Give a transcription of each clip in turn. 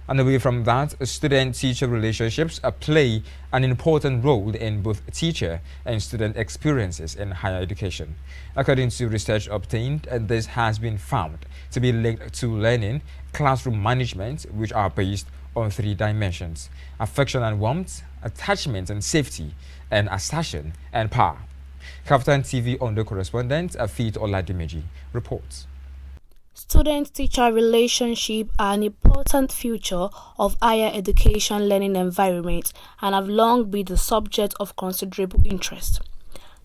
And away from that, student-teacher relationships play an important role in both teacher and student experiences in higher education. According to research obtained, this has been found to be linked to learning, classroom management, which are based on three dimensions: affection and warmth, attachment and safety, and assertion and power. KAFTAN TV Ondo correspondent Afit Oladimeji reports. Student-teacher relationships are an important feature of higher education learning environment and have long been the subject of considerable interest.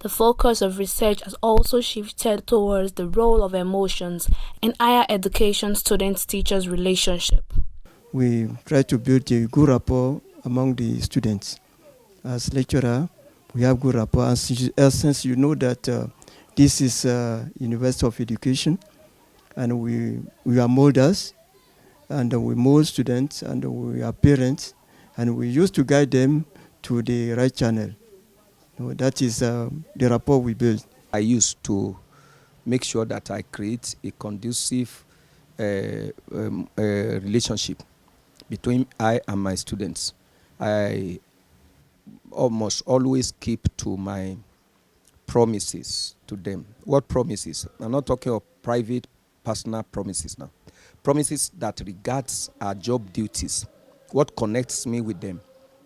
The focus of research has also shifted towards the role of emotions in higher education student-teachers relationship. We try to build a good rapport among the students. As lecturer, we have good rapport. And since you know that this is University of Education, and we are molders, and we mold students, and we are parents, and we used to guide them to the right channel. That is the rapport we build. I used to make sure that I create a conducive relationship between I and my students. I almost always keep to my promises to them. What promises? I'm not talking of private, personal promises now. Promises that regards our job duties. What connects me with them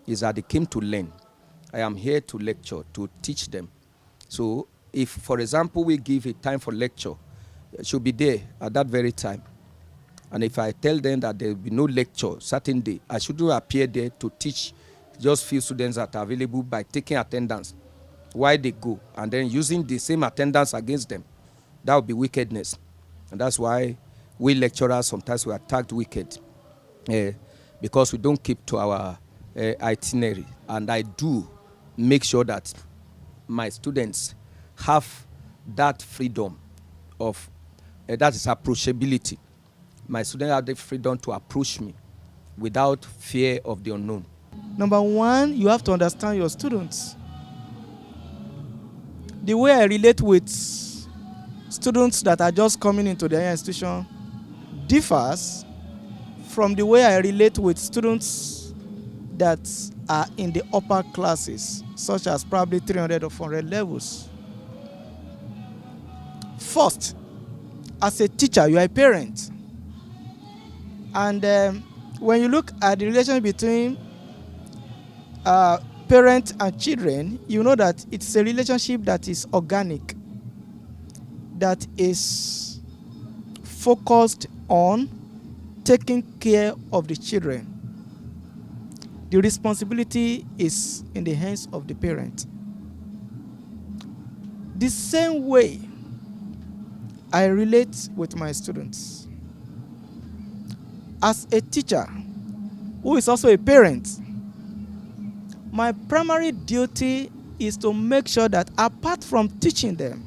is that they came to learn. I am here to lecture, to teach them. So if, for example, we give a time for lecture, I should be there at that very time. And if I tell them that there will be no lecture certain day, I shouldn't appear there to teach just few students that are available by taking attendance while they go and then using the same attendance against them. That would be wickedness. And that's why we lecturers sometimes we are tagged wicked because we don't keep to our itinerary. And I do make sure that my students have that freedom of, that is approachability. My students have the freedom to approach me without fear of the unknown. Number one, you have to understand your students. The way I relate with students that are just coming into the higher institution differs from the way I relate with students that are in the upper classes, such as probably 300 or 400 levels. First, as a teacher, you are a parent. And when you look at the relation between parents and children, you know that it's a relationship that is organic, that is focused on taking care of the children. The responsibility is in the hands of the parent. The same way I relate with my students. As a teacher who is also a parent, my primary duty is to make sure that apart from teaching them,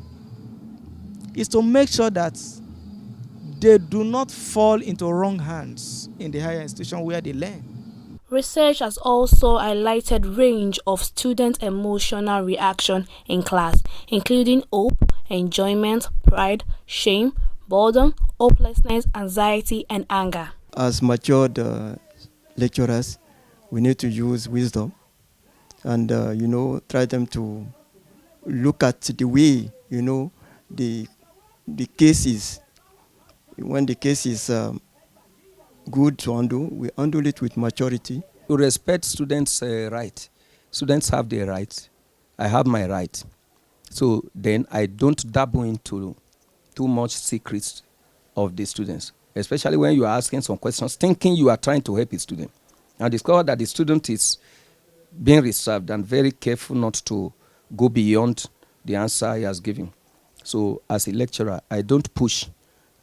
is to make sure that they do not fall into wrong hands in the higher institution where they learn. Research has also highlighted range of student emotional reaction in class, including hope, enjoyment, pride, shame, boredom, hopelessness, anxiety, and anger. As matured lecturers, we need to use wisdom and, try them to look at the way, the cases. When the case is good to undo, we undo it with maturity. To respect students' right. Students have their right. I have my right. So then I don't dabble into too much secrets of the students, especially when you are asking some questions, thinking you are trying to help a student. And discover that the student is being reserved and very careful not to go beyond the answer he has given. So as a lecturer, I don't push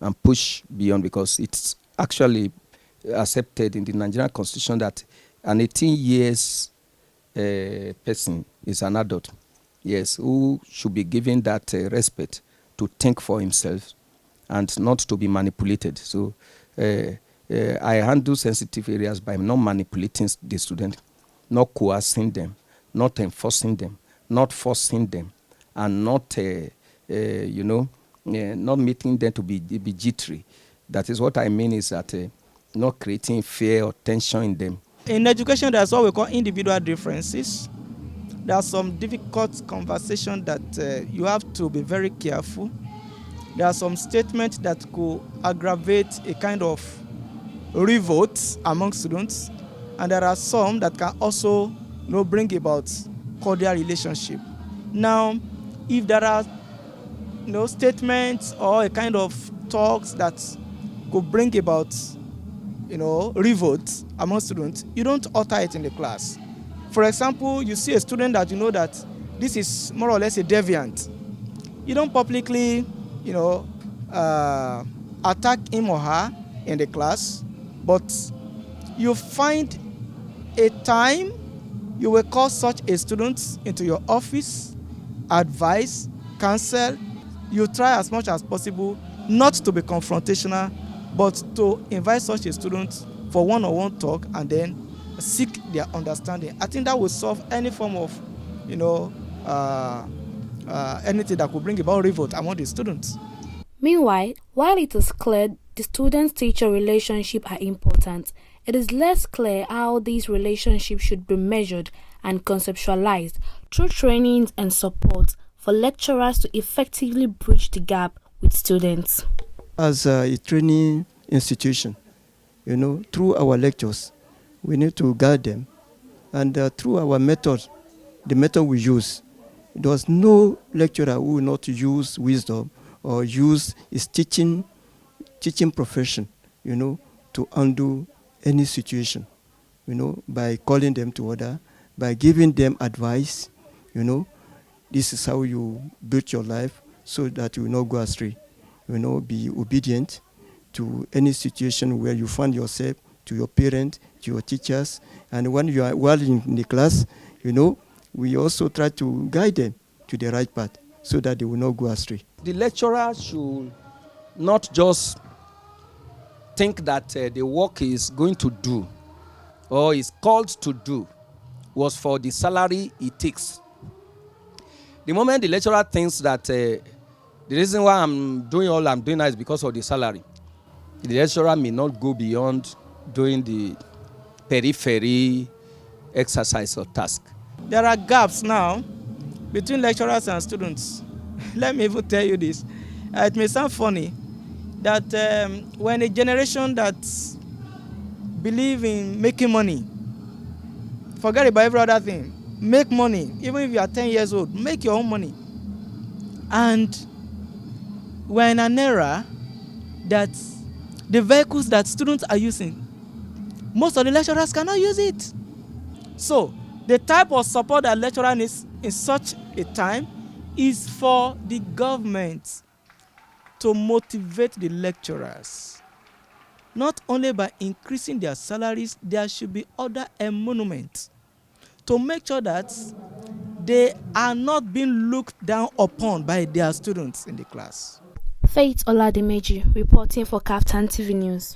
and push beyond, because it's actually accepted in the Nigerian Constitution that an 18 years person is an adult, yes, who should be given that respect to think for himself and not to be manipulated. So I handle sensitive areas by not manipulating the student, not coercing them, not enforcing them, not forcing them, and not, not making them to be jittery. That is what I mean is that not creating fear or tension in them. In education, there's what we call individual differences. There are some difficult conversations that you have to be very careful. There are some statements that could aggravate a kind of revolt among students, and there are some that can also bring about cordial relationship. Now, if there are statements or a kind of talks that could bring about revolt among students, you don't utter it in the class. For example, you see a student that you know that this is more or less a deviant. You don't publicly attack him or her in the class, but you find a time you will call such a student into your office, advise, counsel. You try as much as possible not to be confrontational, but to invite such a student for one-on-one talk and then seek their understanding. I think that will solve any form of, anything that could bring about revolt among the students. Meanwhile, while it is clear the student-teacher relationship are important, it is less clear how these relationships should be measured and conceptualized through trainings and support for lecturers to effectively bridge the gap with students. As a training institution, through our lectures, we need to guide them. And through our method, the method we use, there was no lecturer who will not use wisdom or use his teaching profession, to handle any situation, by calling them to order, by giving them advice, this is how you build your life so that you will not go astray. Be obedient to any situation where you find yourself, to your parents, to your teachers. And when you are well in the class, we also try to guide them to the right path so that they will not go astray. The lecturer should not just think that the work is going to do or is called to do was for the salary he takes. The moment the lecturer thinks that the reason why I'm doing all I'm doing now is because of the salary, the lecturer may not go beyond doing the periphery exercise or task. There are gaps now between lecturers and students. Let me even tell you this. It may sound funny that when a generation that believe in making money, forget about every other thing, make money, even if you are 10 years old, make your own money. And we're in an era that the vehicles that students are using, most of the lecturers cannot use it. So the type of support that lecturer needs in such a time is for the government to motivate the lecturers. Not only by increasing their salaries, there should be other emoluments to make sure that they are not being looked down upon by their students in the class. Faith Oladimeji reporting for KAFTAN TV News.